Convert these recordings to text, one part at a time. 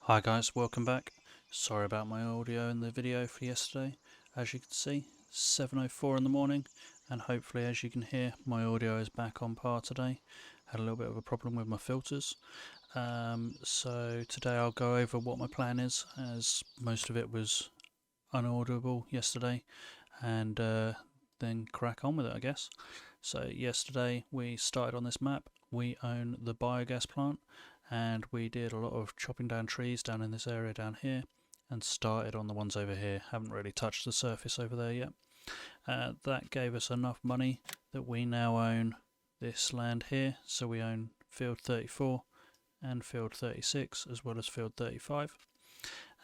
Hi guys, welcome back. Sorry about my audio in the video for yesterday. As you can see, 7:04 in the morning, and hopefully as you can hear, my audio is back on par today. Had a little bit of a problem with my filters. So today I'll go over what my plan is, as most of it was unaudible yesterday, and then crack on with it, I guess. So yesterday we started on this map. We own the biogas plant, and we did a lot of chopping down trees down in this area down here, and started on the ones over here. Haven't really touched the surface over there yet. That gave us enough money that we now own this land here. So we own field 34 and field 36 as well as field 35.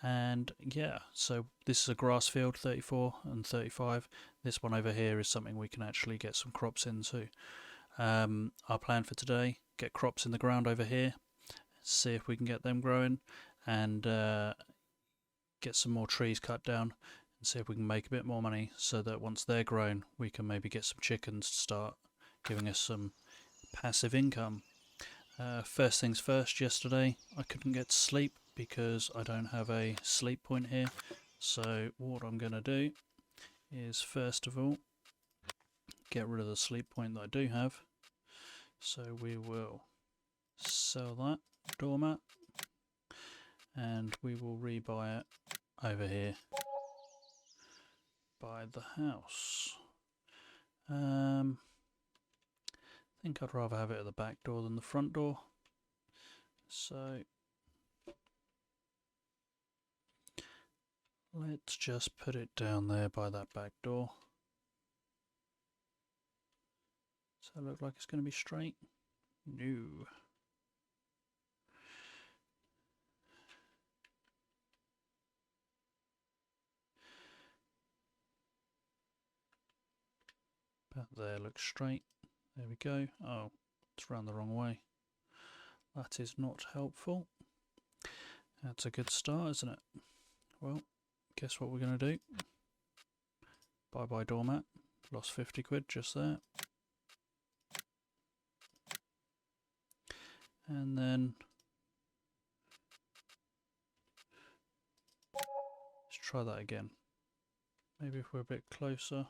And yeah, so this is a grass field, 34 and 35. This one over here is something we can actually get some crops into. Our plan for today: get crops in the ground over here, see if we can get them growing, and get some more trees cut down and see if we can make a bit more money, so that once they're grown we can maybe get some chickens to start giving us some passive income. First things first, yesterday I couldn't get to sleep because I don't have a sleep point here. So what I'm going to do is first of all get rid of the sleep point that I do have. So we will sell that doormat and we will rebuy it over here by the house. I think I'd rather have it at the back door than the front door. So let's just put it down there by that back door. Does that look like it's going to be straight? No. About there looks straight. There we go. Oh, it's round the wrong way. That is not helpful. That's a good start, isn't it? Well, guess what we're going to do? Bye bye doormat. Lost 50 quid just there. And then let's try that again. Maybe if we're a bit closer.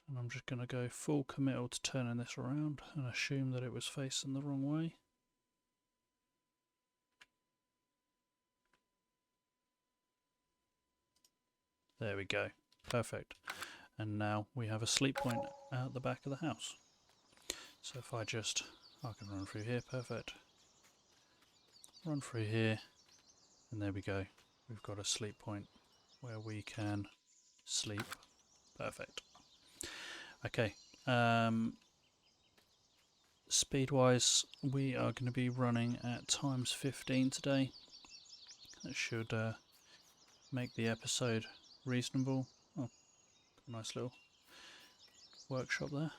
And I'm just going to go full committal to turning this around and assume that it was facing the wrong way. There we go. Perfect. And now we have a sleep point out the back of the house. So if I can run through here. Perfect. Run through here. And there we go. We've got a sleep point where we can sleep. Perfect. Okay. Speed wise, we are going to be running at times 15 today. That should make the episode reasonable. Oh, nice little workshop there.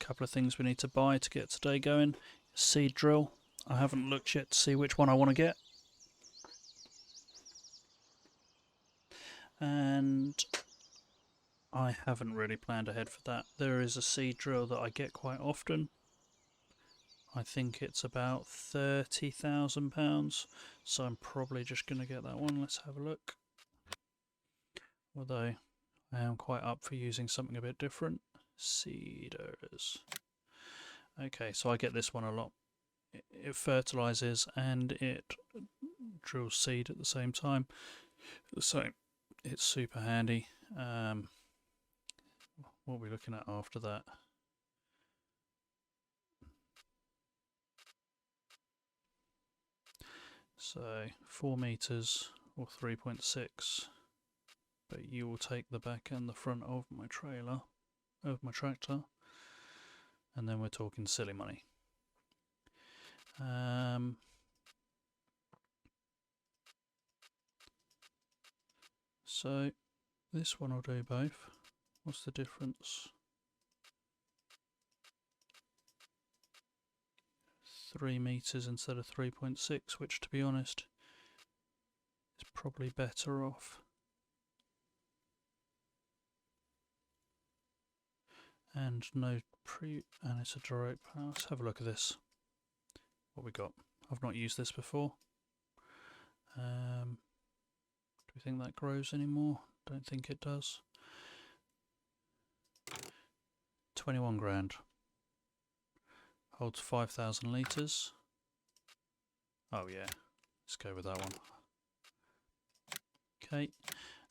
Couple of things we need to buy to get today going. Seed drill. I haven't looked yet to see which one I want to get. And I haven't really planned ahead for that. There is a seed drill that I get quite often. I think it's about £30,000, so I'm probably just going to get that one. Let's have a look. Although I am quite up for using something a bit different. Seeders. Okay, so I get this one a lot. It fertilizes and it drills seed at the same time. So it's super handy. What are we looking at after that? So 4 meters or 3.6, but you will take the back and the front of my trailer, of my tractor, and then we're talking silly money. So this one will do both. What's the difference? 3 meters instead of 3.6, which to be honest is probably better off. And no and it's a direct power. Let's have a look at this. what we got. I've not used this before. Do we think that grows anymore? Don't think it does. 21 grand. Holds 5,000 litres. Oh yeah, let's go with that one. Okay,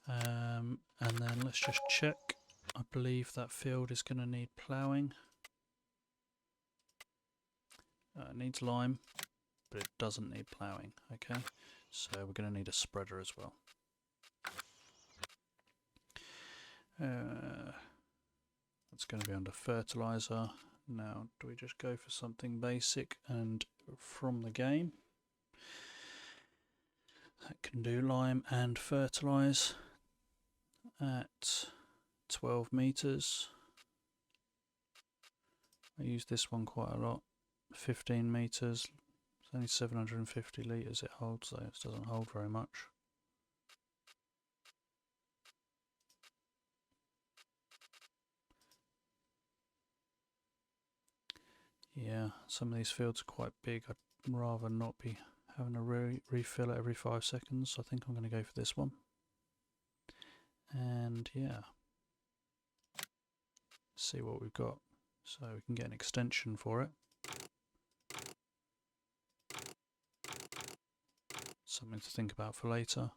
and then let's just check. I believe that field is going to need ploughing. It needs lime, but it doesn't need ploughing. Okay, so we're going to need a spreader as well. That's going to be under fertilizer. Now, do we just go for something basic and from the game? That can do lime and fertilize at 12 meters. I use this one quite a lot. 15 meters. It's only 750 liters it holds, though. It doesn't hold very much. Yeah, some of these fields are quite big. I'd rather not be having to refill it every 5 seconds. So I think I'm going to go for this one. And yeah, see what we've got. So we can get an extension for it. Something to think about for later.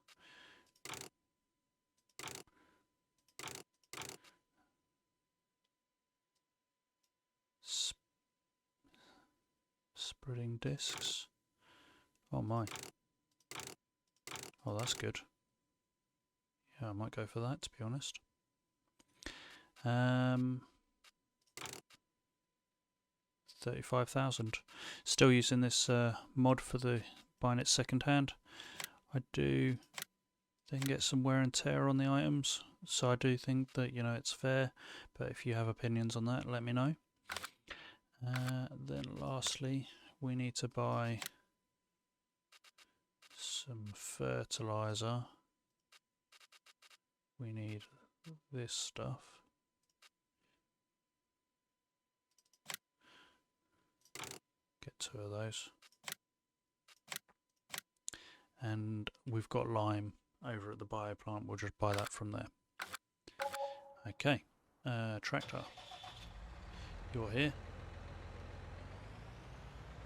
Spreading discs. Oh my. Oh, that's good. Yeah, I might go for that, to be honest. 35,000. Still using this mod for the buying it second hand. I do then get some wear and tear on the items, so I do think that, you know, it's fair. But if you have opinions on that, let me know. Then lastly, we need to buy some fertilizer. We need this stuff. Get 2 of those. And we've got lime over at the bio plant. We'll just buy that from there. Okay, tractor, you're here.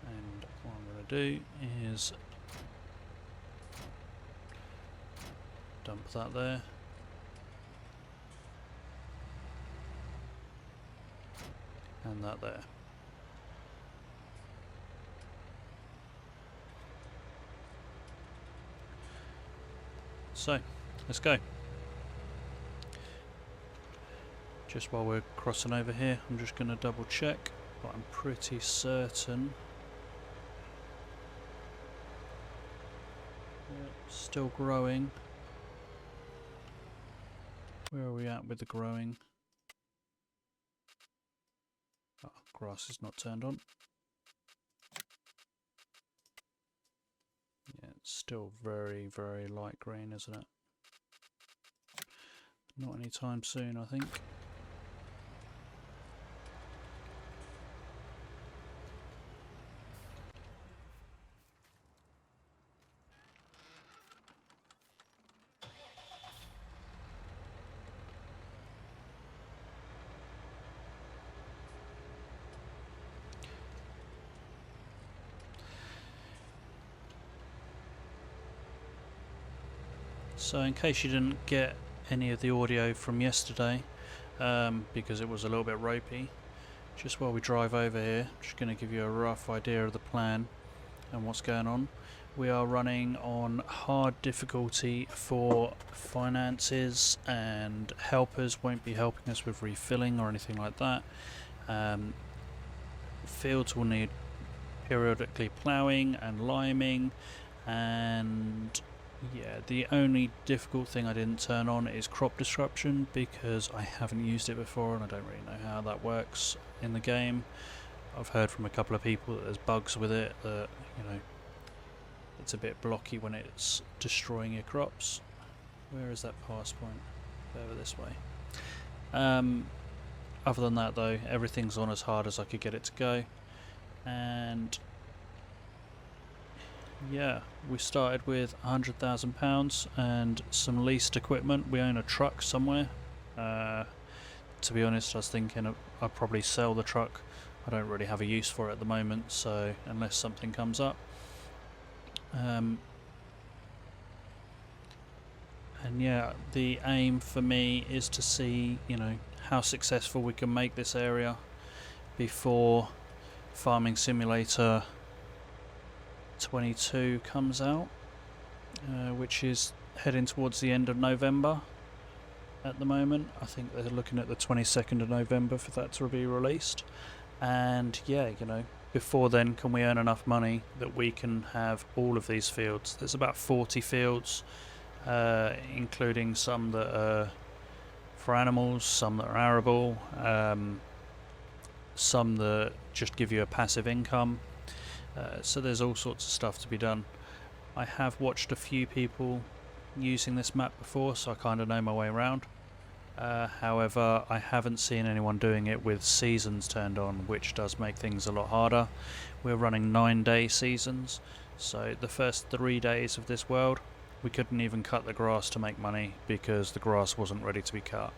And what I'm going to do is dump that there. And that there. So, let's go. Just while we're crossing over here, I'm just going to double check, but I'm pretty certain. Yep, still growing. Where are we at with the growing? Oh, grass is not turned on. Yeah, it's still very, very light green, isn't it? Not anytime soon, I think. So in case you didn't get any of the audio from yesterday, because it was a little bit ropey, just while we drive over here, I'm just going to give you a rough idea of the plan and what's going on. We are running on hard difficulty for finances, and helpers won't be helping us with refilling or anything like that. Fields will need periodically ploughing and liming, and yeah, the only difficult thing I didn't turn on is crop disruption, because I haven't used it before and I don't really know how that works in the game. I've heard from a couple of people that there's bugs with it, that, you know, it's a bit blocky when it's destroying your crops. Where is that pass point? Over this way. Other than that though, everything's on as hard as I could get it to go, and yeah, we started with £100,000 and some leased equipment. We own a truck somewhere. To be honest, I was thinking I'd probably sell the truck. I don't really have a use for it at the moment, so unless something comes up. And yeah, the aim for me is to see, how successful we can make this area before Farming Simulator 22 comes out, which is heading towards the end of November at the moment. I think they're looking at the 22nd of November for that to be released. And yeah, before then, can we earn enough money that we can have all of these fields? There's about 40 fields, including some that are for animals, some that are arable, some that just give you a passive income. So there's all sorts of stuff to be done. I have watched a few people using this map before, so I kind of know my way around. However, I haven't seen anyone doing it with seasons turned on, which does make things a lot harder. We're running 9-day seasons, so the first 3 days of this world we couldn't even cut the grass to make money because the grass wasn't ready to be cut.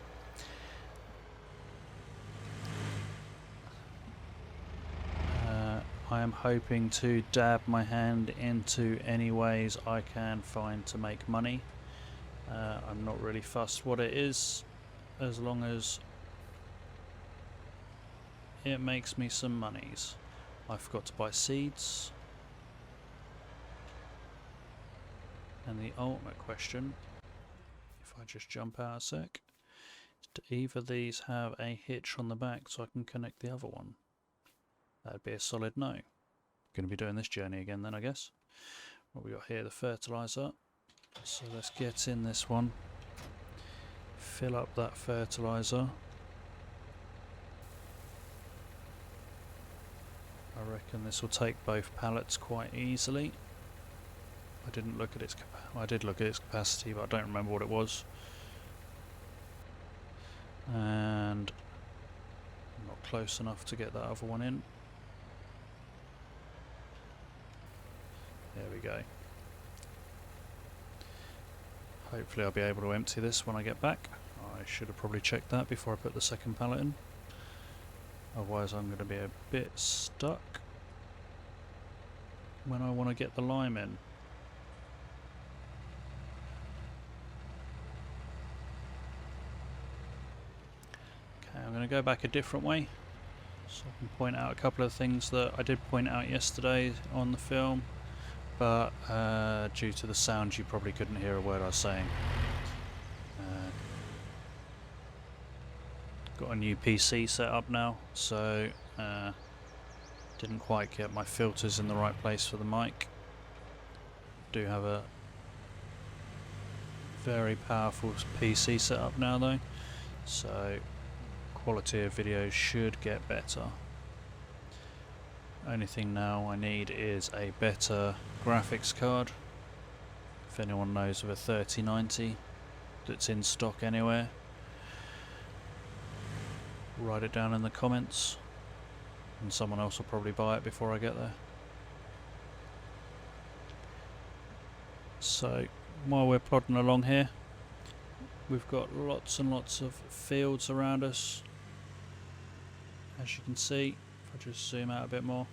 I am hoping to dab my hand into any ways I can find to make money. I'm not really fussed what it is, as long as it makes me some monies. I forgot to buy seeds. And the ultimate question, if I just jump out a sec, is do either of these have a hitch on the back so I can connect the other one? That'd be a solid no. Going to be doing this journey again then, I guess. What we got here, the fertilizer. So let's get in this one. Fill up that fertilizer. I reckon this will take both pallets quite easily. I didn't look at its I did look at its capacity, but I don't remember what it was. And I'm not close enough to get that other one in. There we go. Hopefully I'll be able to empty this when I get back. I should have probably checked that before I put the second pallet in. Otherwise I'm going to be a bit stuck when I want to get the lime in. Okay, I'm going to go back a different way so I can point out a couple of things that I did point out yesterday on the film, but due to the sound you probably couldn't hear a word I was saying. Got a new PC set up now, so didn't quite get my filters in the right place for the mic. Do have a very powerful PC set up now though, so quality of video should get better. Only thing now I need is a better graphics card. If anyone knows of a 3090 that's in stock anywhere, write it down in the comments and someone else will probably buy it before I get there. So while we're plodding along here, we've got lots and lots of fields around us, as you can see. If I just zoom out a bit more,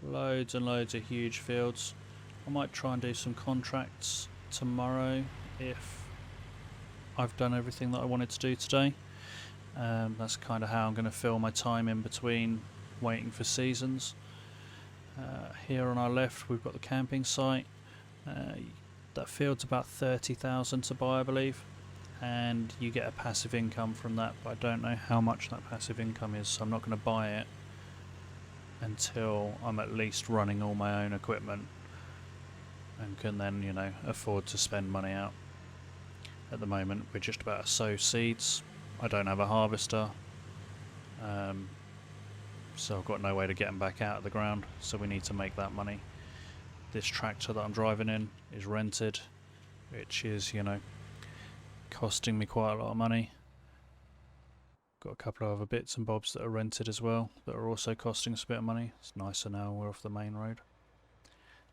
loads and loads of huge fields. I might try and do some contracts tomorrow if I've done everything that I wanted to do today. That's kind of how I'm going to fill my time in between waiting for seasons. Here on our left we've got the camping site. That field's about 30,000 to buy, I believe, and you get a passive income from that, but I don't know how much that passive income is, so I'm not going to buy it until I'm at least running all my own equipment and can then, afford to spend money out. At the moment we're just about to sow seeds. I don't have a harvester, so I've got no way to get them back out of the ground, so we need to make that money. This tractor that I'm driving in is rented, which is, costing me quite a lot of money. Got a couple of other bits and bobs that are rented as well that are also costing us a bit of money. It's nicer now we're off the main road.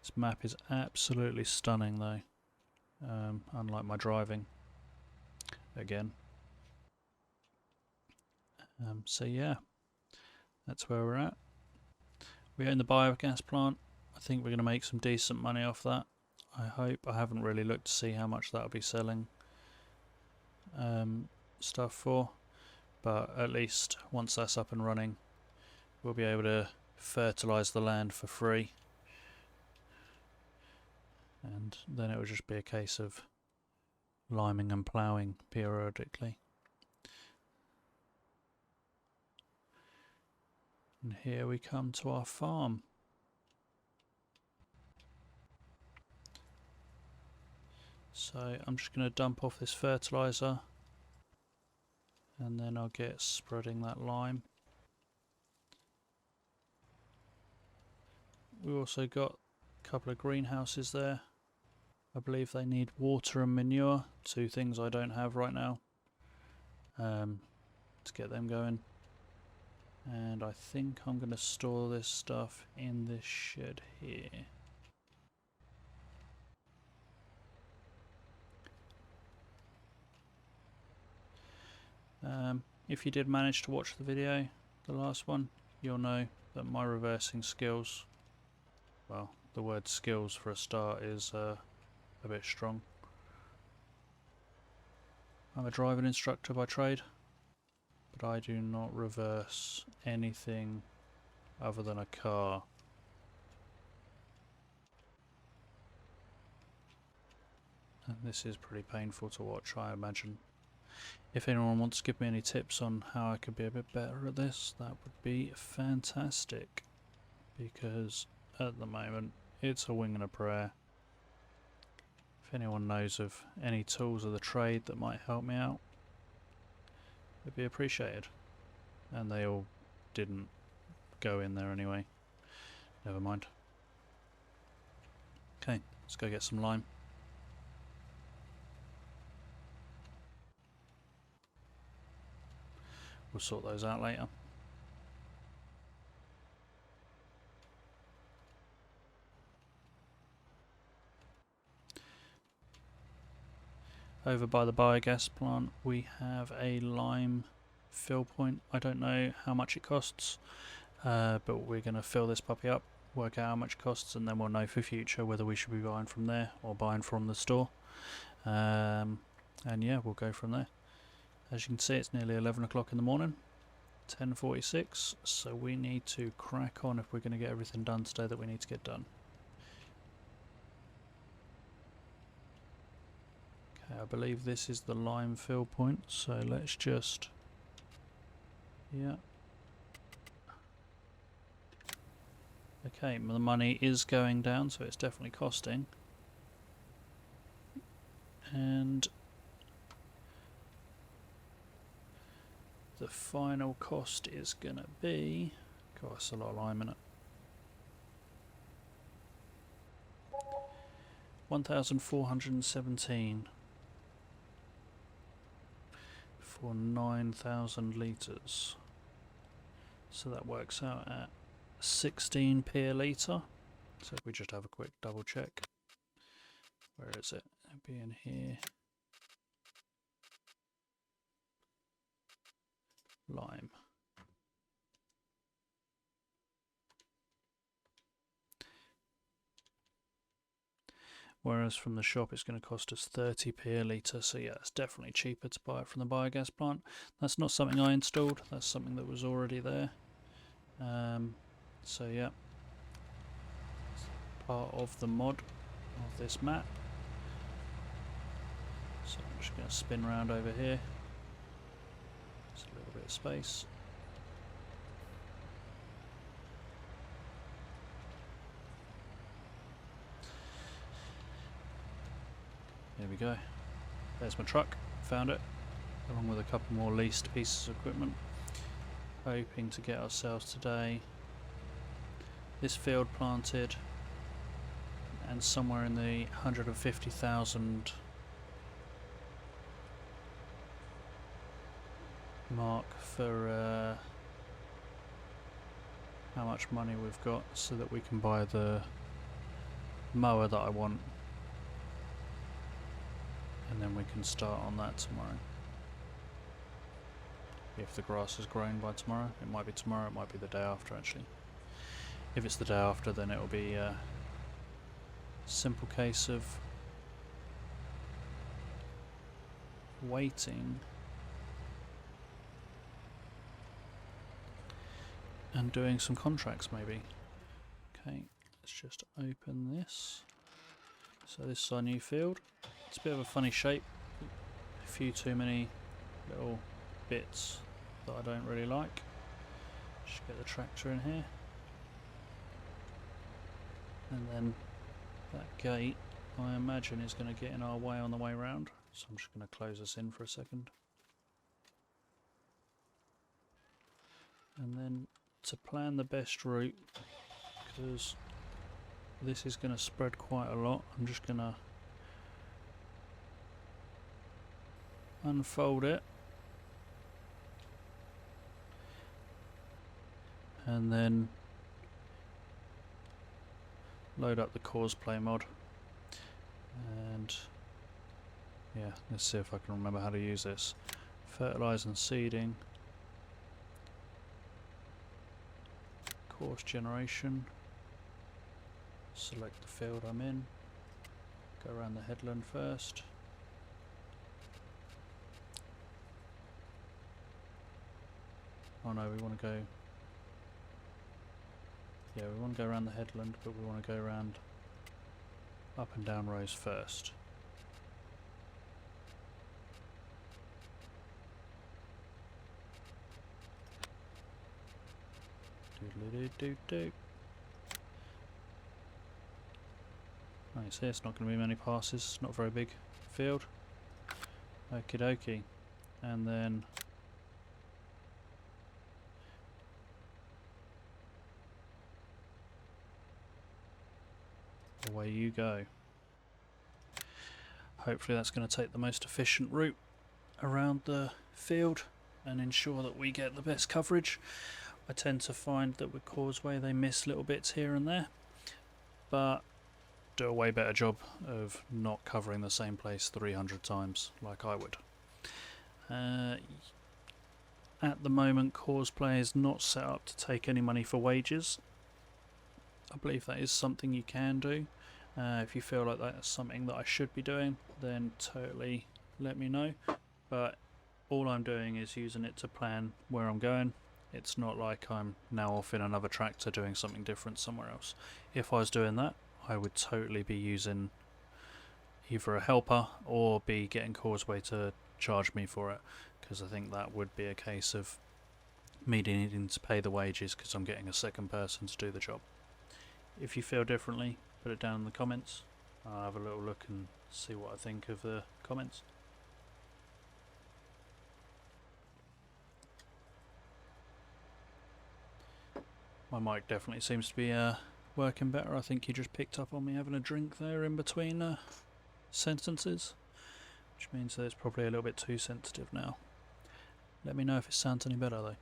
This map is absolutely stunning though, unlike my driving again. So yeah, that's where we're at. We own the biogas plant. I think we're going to make some decent money off that. I hope. I haven't really looked to see how much that'll be selling stuff for, but at least once that's up and running, we'll be able to fertilise the land for free, and then it will just be a case of liming and ploughing periodically. And here we come to our farm. So I'm just going to dump off this fertiliser, and then I'll get spreading that lime. We also got a couple of greenhouses there. I believe they need water and manure, two things I don't have right now, to get them going. And I think I'm going to store this stuff in this shed here. If you did manage to watch the video, the last one, you'll know that my reversing skills, well, the word skills for a start is a bit strong. I'm a driving instructor by trade, but I do not reverse anything other than a car. And this is pretty painful to watch, I imagine. If anyone wants to give me any tips on how I could be a bit better at this, that would be fantastic, because at the moment it's a wing and a prayer. If anyone knows of any tools of the trade that might help me out, it'd be appreciated. And they all didn't go in there anyway. Never mind. Okay, let's go get some lime. We'll sort those out later. Over by the biogas plant we have a lime fill point. I don't know how much it costs, but we're going to fill this puppy up, work out how much it costs, and then we'll know for future whether we should be buying from there or buying from the store. And yeah, we'll go from there. As you can see, it's nearly 11 o'clock in the morning, 10:46, so we need to crack on if we're going to get everything done today that we need to get done. Okay, I believe this is the lime fill point, so let's just, yeah. Okay, the money is going down, so it's definitely costing. And the final cost is going to be, God, that's a lot of lime in it, 1,417 for 9,000 litres. So that works out at 16p a litre. So if we just have a quick double check. Where is it? It'll be in here. Lime. Whereas from the shop it's going to cost us 30p a litre, so yeah, it's definitely cheaper to buy it from the biogas plant. That's not something I installed, that's something that was already there. So yeah, it's part of the mod of this map. So I'm just going to spin around over here. Just a little bit of space. There we go. There's my truck. Found it, along with a couple more leased pieces of equipment. Hoping to get ourselves today this field planted and somewhere in the 150,000 mark for how much money we've got, so that we can buy the mower that I want, and then we can start on that tomorrow. If the grass is grown by tomorrow. It might be tomorrow, it might be the day after actually. If it's the day after, then it will be a simple case of waiting and doing some contracts maybe. Okay, let's just open this. So this is our new field. It's a bit of a funny shape, a few too many little bits that I don't really like. Just get the tractor in here, and then that gate I imagine is going to get in our way on the way round, so I'm just going to close this in for a second. And then to plan the best route, because this is going to spread quite a lot, I'm just going to unfold it and then load up the cosplay mod, and yeah, let's see if I can remember how to use this. Fertilizer and seeding, course generation, select the field I'm in, go around the headland first, oh no, we want to go, yeah, we want to go around the headland, but we want to go around up and down rows first. Doodly-doo-doo-doo. Right, so it's not going to be many passes, it's not a very big field. Okie dokie. And then away you go. Hopefully that's going to take the most efficient route around the field and ensure that we get the best coverage. I tend to find that with Causeway they miss little bits here and there, but do a way better job of not covering the same place 300 times like I would. At the moment Causeway is not set up to take any money for wages. I believe that is something you can do. If you feel like that's something that I should be doing, then totally let me know, but all I'm doing is using it to plan where I'm going. It's not like I'm now off in another tractor doing something different somewhere else. If I was doing that, I would totally be using either a helper or be getting Causeway to charge me for it, because I think that would be a case of me needing to pay the wages because I'm getting a second person to do the job. If you feel differently, put it down in the comments. I'll have a little look and see what I think of the comments. My mic definitely seems to be working better. I think you just picked up on me having a drink there in between sentences, which means that it's probably a little bit too sensitive now. Let me know if it sounds any better though.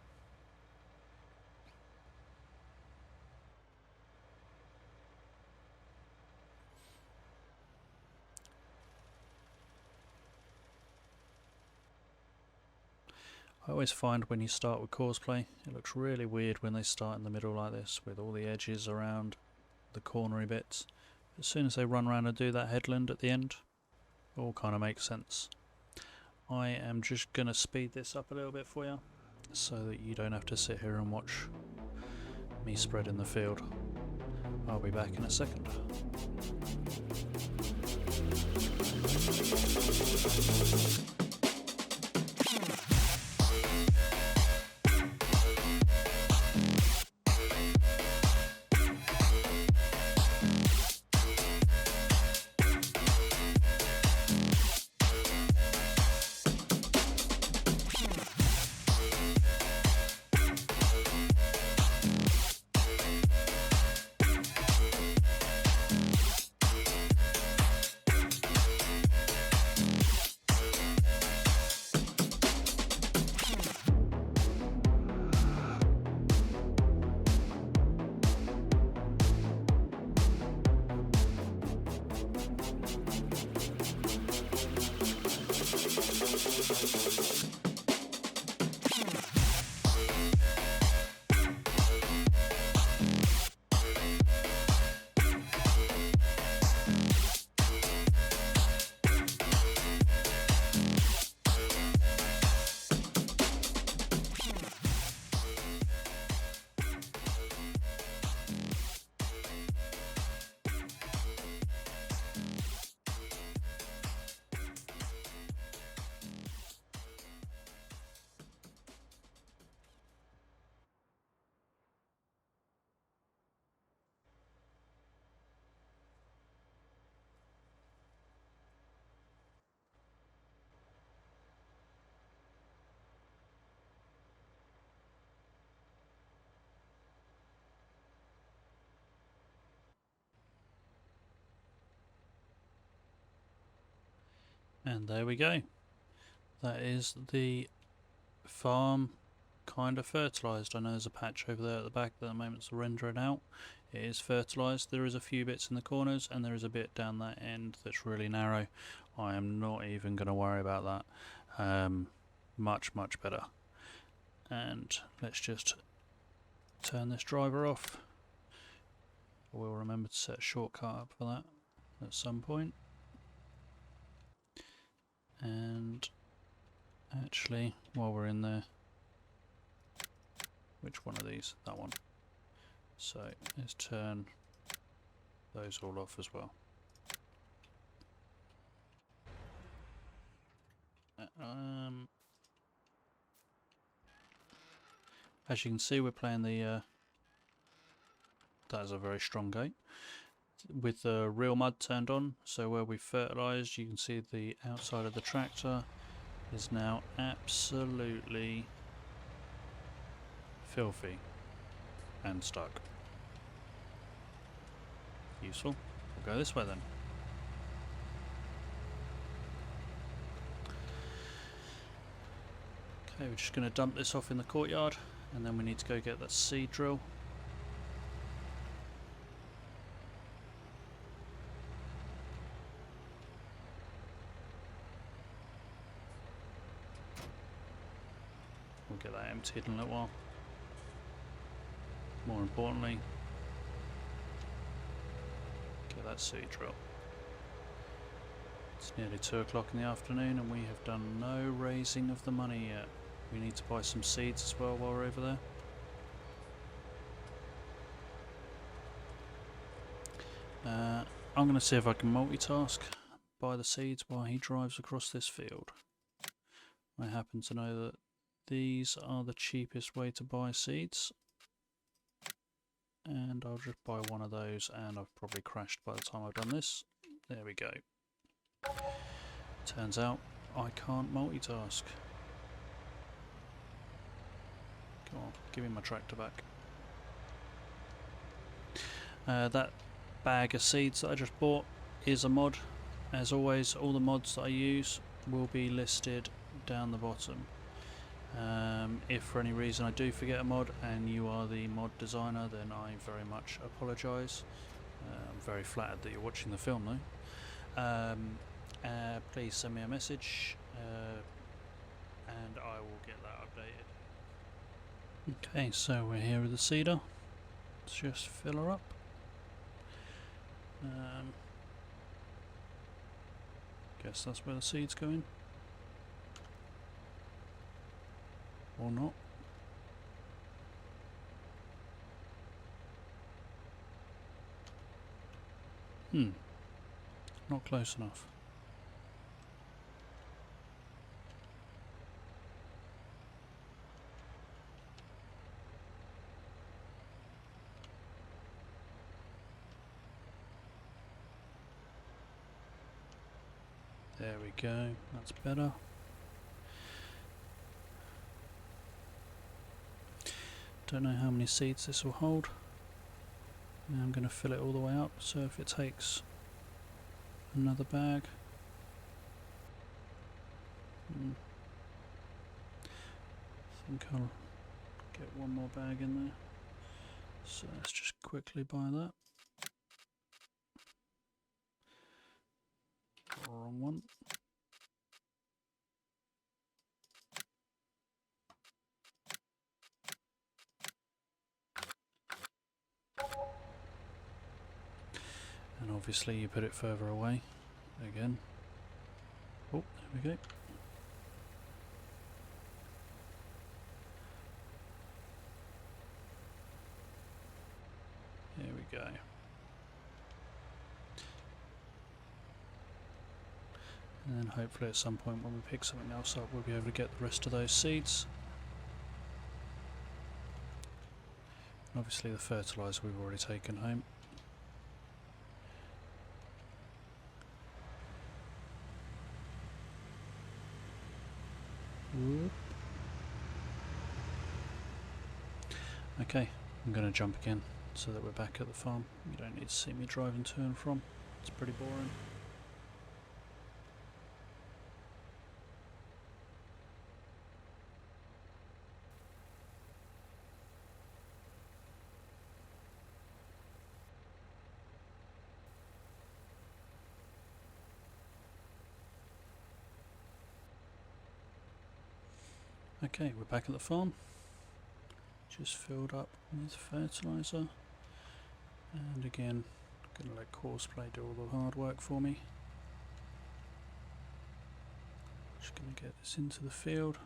I always find when you start with Causeway, it looks really weird when they start in the middle like this, with all the edges around the cornery bits. As soon as they run around and do that headland at the end, it all kind of makes sense. I am just going to speed this up a little bit for you, so that you don't have to sit here and watch me spreading the field. I'll be back in a second. And there we go. That is the farm kind of fertilised. I know there's a patch over there at the back that at the moment it's rendering out. It is fertilised. There is a few bits in the corners and there is a bit down that end that's really narrow. I am not even going to worry about that. Much better. And let's just turn this driver off. We'll remember to set a shortcut up for that at some point. And actually, while we're in there, which one of these? That one. So let's turn those all off as well. As you can see, we're playing the that is a very strong gate with the real mud turned on. So where we fertilised, you can see the outside of the tractor is now absolutely filthy and stuck. Useful. We'll go this way then. Okay, we're just going to dump this off in the courtyard, and then we need to go get that seed drill. We'll get that emptied in a little while. More importantly, get that seed drill. It's nearly 2 o'clock in the afternoon and we have done no raising of the money yet. We need to buy some seeds as well while we're over there. I'm going to see if I can multitask, buy the seeds while he drives across this field. I happen to know that these are the cheapest way to buy seeds, and I'll just buy one of those, and I've probably crashed by the time I've done this. There we go. Turns out I can't multitask. Come on, give me my tractor back. That bag of seeds that I just bought is a mod. As always, all the mods that I use will be listed down the bottom. If for any reason I do forget a mod and you are the mod designer, then I very much apologise. I'm very flattered that you're watching the film though. Please send me a message and I will get that updated. Okay, so we're here with the seeder. Let's just fill her up. Guess that's where the seeds go in. Or not. Not close enough. There we go, that's better. Don't know how many seeds this will hold. Now I'm going to fill it all the way up, so if it takes another bag. I think I'll get one more bag in there. So let's just quickly buy that. Wrong one. and obviously you put it further away again. Oh, there we go. There we go. And then hopefully at some point when we pick something else up, we'll be able to get the rest of those seeds. Obviously the fertilizer we've already taken home. Whoop. Okay, I'm going to jump again so that we're back at the farm. You don't need to see me driving to and from. It's pretty boring. Okay, we're back at the farm. Just filled up with fertilizer. And again, I'm going to let Courseplay do all the hard work for me. Just going to get this into the field.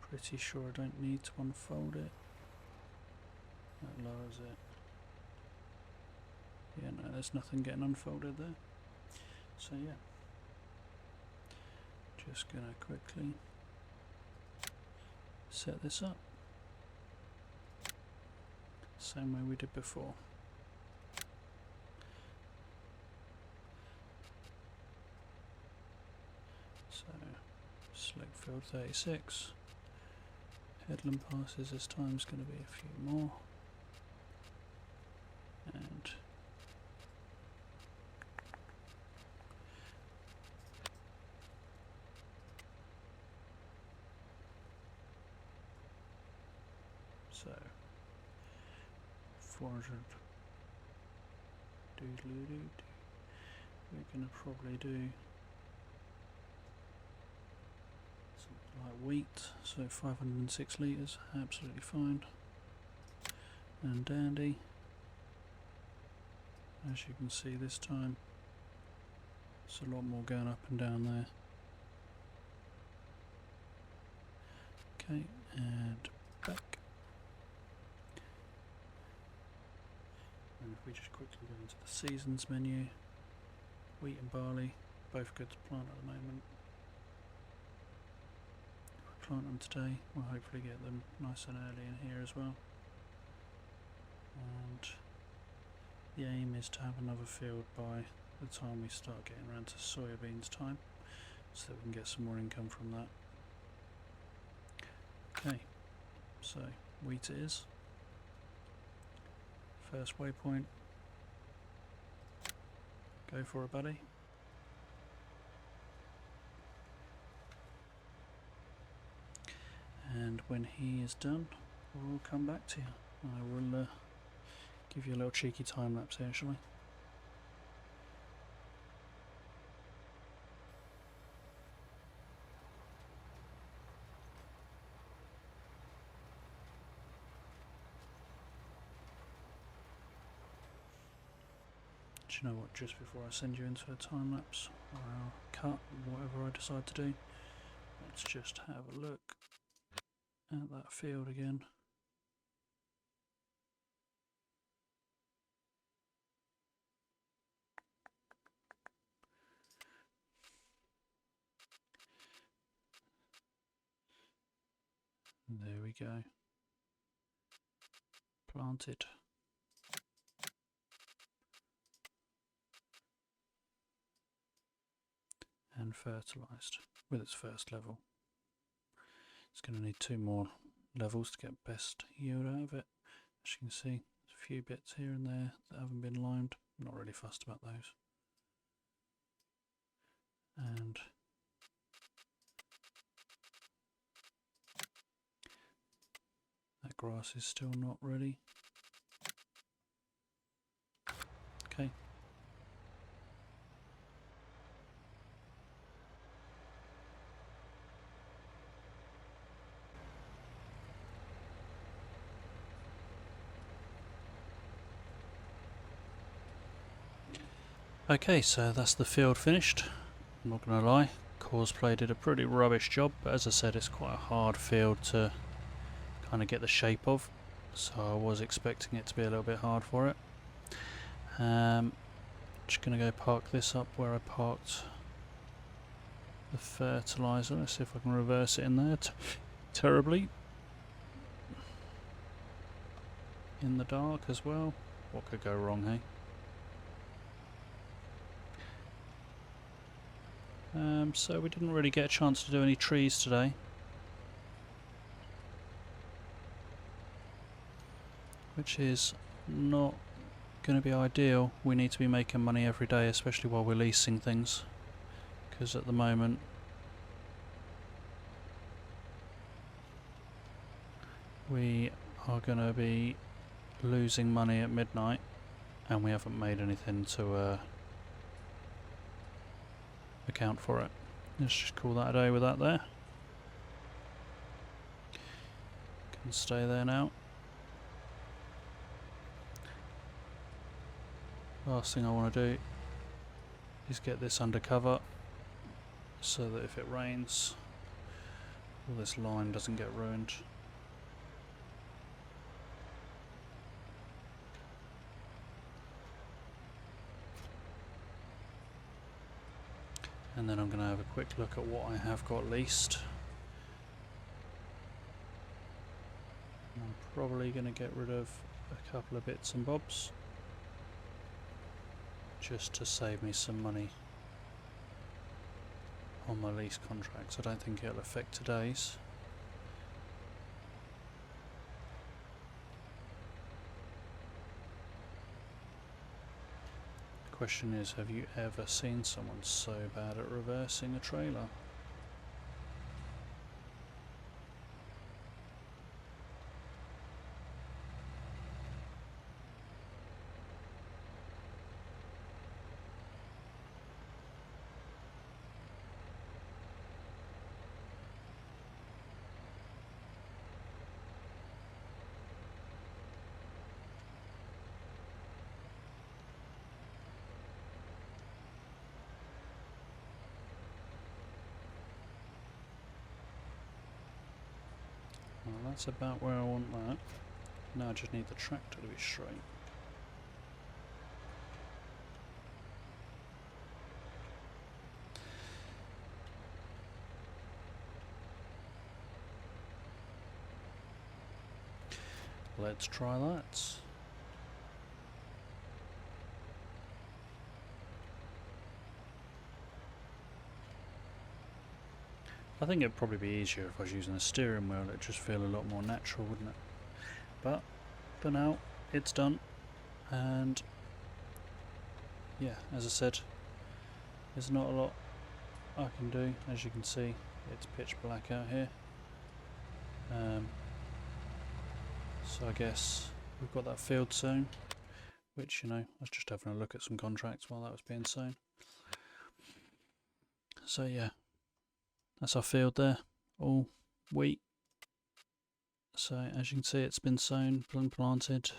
Pretty sure I don't need to unfold it. That lowers it. Yeah, no, there's nothing getting unfolded there. So yeah. Just gonna quickly set this up. Same way we did before. So, select field 36. Headland passes this time is going to be a few more. And so 400 doodly-doo. We're going to probably do something like wheat, so 506 litres, absolutely fine. And dandy. As you can see this time, it's a lot more going up and down there. Okay, and back. And if we just quickly go into the seasons menu, wheat and barley, both good to plant at the moment. If we plant them today, we'll hopefully get them nice and early in here as well. And the aim is to have another field by the time we start getting around to soybeans time, so that we can get some more income from that. Okay, so wheat it is. First waypoint. Go for it, buddy. And when he is done, we'll come back to you. I will give you a little cheeky time lapse here, shall I? Do you know what, just before I send you into a time lapse, or I'll cut, whatever I decide to do, let's just have a look at that field again. There we go. Planted. And fertilised with its first level. It's going to need 2 more levels to get best yield out of it. As you can see, there's a few bits here and there that haven't been limed. I'm not really fussed about those. And that grass is still not ready. Okay. Okay, so that's the field finished. I'm not going to lie, Cosplay did a pretty rubbish job, but as I said, it's quite a hard field to kind of get the shape of, so I was expecting it to be a little bit hard for it. Just going to go park this up where I parked the fertilizer. Let's see if I can reverse it in there terribly. In the dark as well. What could go wrong, hey? So we didn't really get a chance to do any trees today. Which is not going to be ideal. We need to be making money every day, especially while we're leasing things. Because at the moment we are going to be losing money at midnight and we haven't made anything to account for it. Let's just call that a day with that there. Can stay there now. Last thing I want to do is get this under cover so that if it rains all this line doesn't get ruined. And then I'm going to have a quick look at what I have got leased. I'm probably going to get rid of a couple of bits and bobs just to save me some money on my lease contracts. I don't think it'll affect today's. The question is, have you ever seen someone so bad at reversing a trailer? Well, that's about where I want that. Now I just need the tractor to be straight. Let's try that. I think it'd probably be easier if I was using a steering wheel. It'd just feel a lot more natural, wouldn't it? But for now, it's done. And yeah, as I said, there's not a lot I can do. As you can see, it's pitch black out here. So I guess we've got that field sown, which, you know, I was just having a look at some contracts while that was being sown. So yeah, that's our field there, all wheat. So as you can see, it's been sown and planted,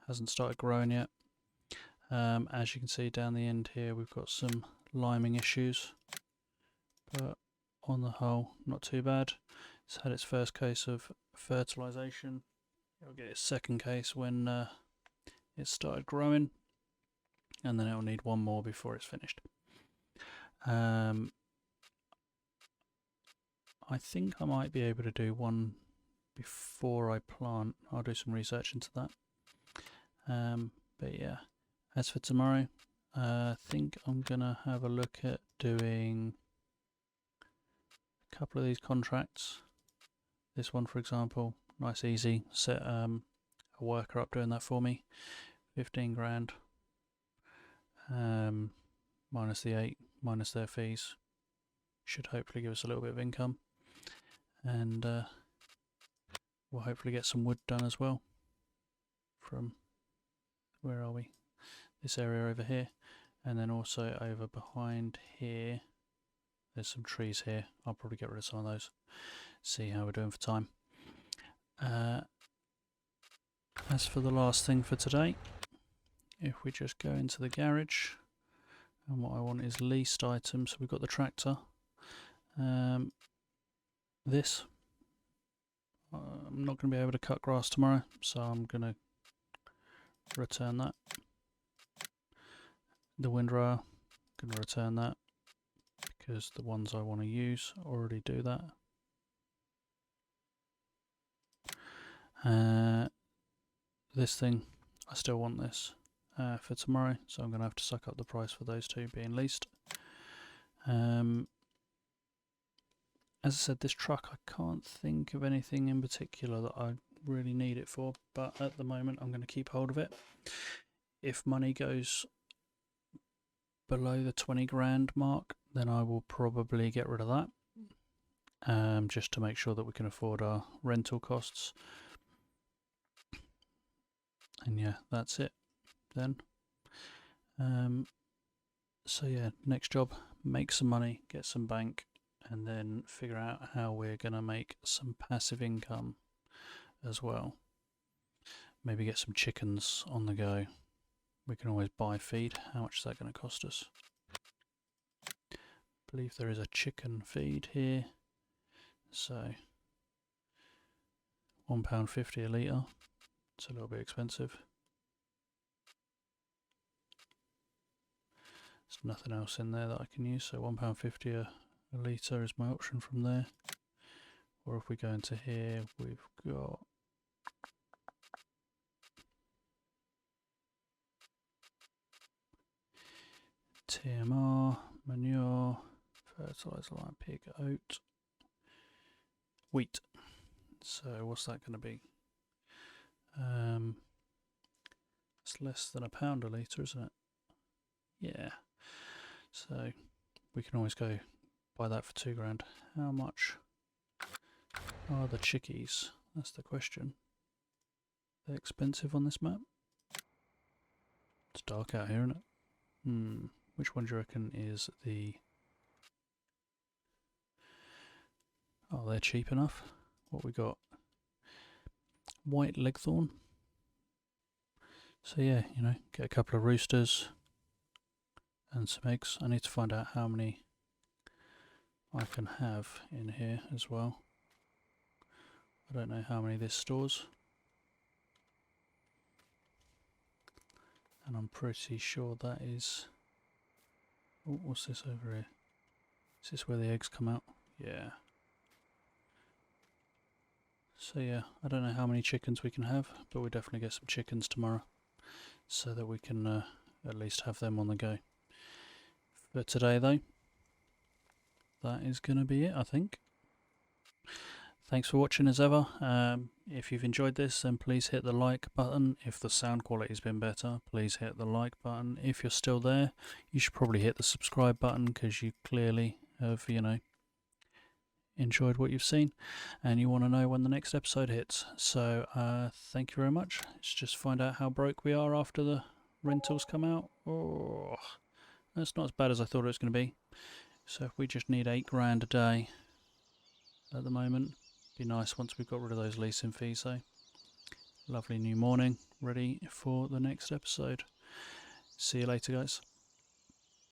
hasn't started growing yet. As you can see down the end here, we've got some liming issues, but on the whole, not too bad. It's had its first case of fertilization. It'll get its second case when it started growing, and then it'll need one more before it's finished. I think I might be able to do one before I plant. I'll do some research into that. But yeah, as for tomorrow, I think I'm gonna have a look at doing a couple of these contracts. This one, for example, nice easy. Set a worker up doing that for me. 15 grand. Minus the 8, minus their fees. Should hopefully give us a little bit of income. And we'll hopefully get some wood done as well from, where are we, this area over here, and then also over behind here there's some trees here. I'll probably get rid of some of those, see how we're doing for time. As for the last thing for today, if we just go into the garage And what I want is leased items. So we've got the tractor. This. I'm not going to be able to cut grass tomorrow, so I'm going to return that. The windrower, going to return that because the ones I want to use already do that. This thing, I still want this for tomorrow, so I'm going to have to suck up the price for those two being leased. As I said, this truck, I can't think of anything in particular that I really need it for, but at the moment I'm going to keep hold of it. If money goes below the 20 grand mark, then I will probably get rid of that, just to make sure that we can afford our rental costs. And yeah, that's it then. So yeah, next job, make some money, get some bank, and then figure out how we're going to make some passive income as well. Maybe get some chickens on the go. We can always buy feed. How much is that going to cost us? I believe there is a chicken feed here. So £1.50 a litre. It's a little bit expensive. There's nothing else in there that I can use, so £1.50 a litre is my option from there. Or if we go into here, we've got TMR, manure, fertilizer, like pig, oat, wheat. So what's that going to be? It's less than £1 a litre, isn't it? Yeah. So we can always go buy that for 2 grand. How much are the chickies? That's the question. They're expensive on this map. It's dark out here, isn't it? Which one do you reckon is the... Oh, they're cheap enough. What we got? White leghorn. So yeah, you know, get a couple of roosters and some eggs. I need to find out how many I can have in here as well. I don't know how many this stores. And I'm pretty sure that is... Oh, what's this over here? Is this where the eggs come out? Yeah. So yeah, I don't know how many chickens we can have, but we'll definitely get some chickens tomorrow, so that we can at least have them on the go. For today though, that is going to be it, I think. Thanks for watching as ever. If you've enjoyed this, then please hit the like button. If the sound quality has been better, please hit the like button. If you're still there, you should probably hit the subscribe button, because you clearly have, you know, enjoyed what you've seen and you want to know when the next episode hits. So thank you very much. Let's just find out how broke we are after the rentals come out. Oh, that's not as bad as I thought it was going to be. So if we just need 8 grand a day at the moment, be nice once we've got rid of those leasing fees though. Lovely new morning, ready for the next episode. See you later, guys.